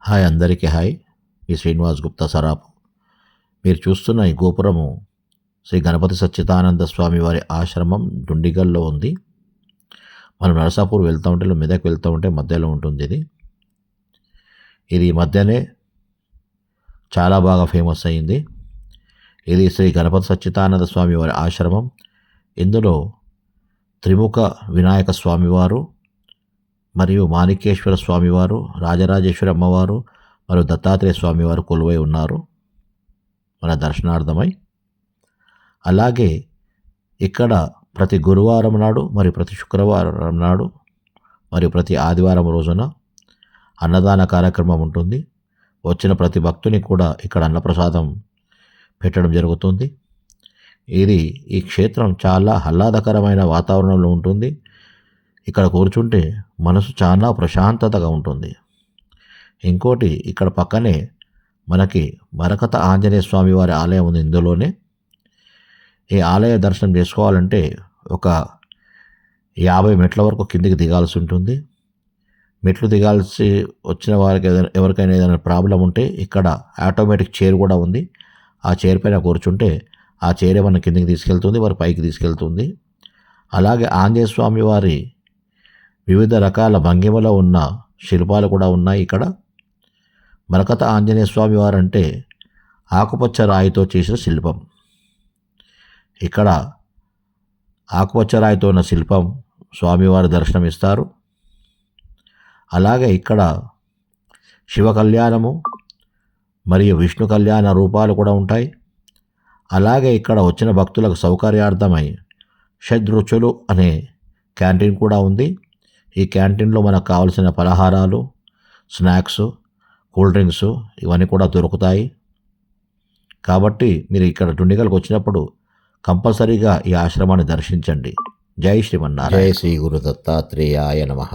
Hi అందరికీ hi. ఈ శ్రీనివాస్ గుప్తా సరాపు. మీరు చూస్తున్న ఈ గోపురము శ్రీ గణపతి సచ్చిదానంద స్వామి వారి ఆశ్రమం డుండిగల్లో ఉంది. మనం నరసాపూర్ వెళ్తూ ఉంటే మెదక్ వెళ్తూ ఉంటే మధ్యలో ఉంటుంది ఇది. ఇది మధ్యనే చాలా బాగా ఫేమస్ అయింది. ఇది శ్రీ గణపతి సచ్చిదానంద స్వామి వారి ఆశ్రమం. ఇందులో త్రిముఖ వినాయక స్వామివారు మరియు మాణిక్యేశ్వర స్వామివారు, రాజరాజేశ్వరి అమ్మవారు మరియు దత్తాత్రేయ స్వామివారు కొలువై ఉన్నారు మన దర్శనార్థమై. అలాగే ఇక్కడ ప్రతి గురువారం నాడు మరియు ప్రతి శుక్రవారం నాడు మరియు ప్రతి ఆదివారం రోజున అన్నదాన కార్యక్రమం ఉంటుంది. వచ్చిన ప్రతి భక్తుని కూడా ఇక్కడ అన్నప్రసాదం పెట్టడం జరుగుతుంది. ఈ క్షేత్రం చాలా ఆహ్లాదకరమైన వాతావరణంలో ఉంటుంది. ఇక్కడ కూర్చుంటే మనసు చాలా ప్రశాంతతగా ఉంటుంది. ఇంకోటి, ఇక్కడ పక్కనే మనకి మరకత ఆంజనేయ స్వామి వారి ఆలయం ఉంది. ఇందులోనే ఈ ఆలయ దర్శనం చేసుకోవాలంటే ఒక 50 మెట్ల వరకు కిందికి దిగాల్సి ఉంటుంది. మెట్లు దిగాల్సి వచ్చిన వారికి ఎవరికైనా ఏదైనా ప్రాబ్లం ఉంటే ఇక్కడ ఆటోమేటిక్ చైర్ కూడా ఉంది. ఆ చైర్ పైన కూర్చుంటే ఆ చైర్ మన కిందికి తీసుకెళ్తుంది, వారి పైకి తీసుకెళ్తుంది. అలాగే ఆంజనేయ స్వామి వారి వివిధ రకాల భంగిమలో ఉన్న శిల్పాలు కూడా ఉన్నాయి ఇక్కడ. మరకత ఆంజనేయ స్వామి వారు అంటే ఆకుపచ్చ రాయితో చేసిన శిల్పం. ఇక్కడ ఆకుపచ్చ రాయితో ఉన్న శిల్పం స్వామివారి దర్శనం ఇస్తారు. అలాగే ఇక్కడ శివ కళ్యాణము మరియు విష్ణు కళ్యాణ రూపాలు కూడా ఉంటాయి. అలాగే ఇక్కడ వచ్చిన భక్తులకు సౌకర్యార్థమై షడ్రుచులు అనే క్యాంటీన్ కూడా ఉంది. ఈ క్యాంటీన్లో మనకు కావలసిన పలహారాలు, స్నాక్స్, కూల్ డ్రింక్స్ ఇవన్నీ కూడా దొరుకుతాయి. కాబట్టి మీరు ఇక్కడ డుండిగల్కి వచ్చినప్పుడు కంపల్సరీగా ఈ ఆశ్రమాన్ని దర్శించండి. జై శ్రీమన్నారాయణ. జై శ్రీ గురు దత్తాత్రేయాయ నమః.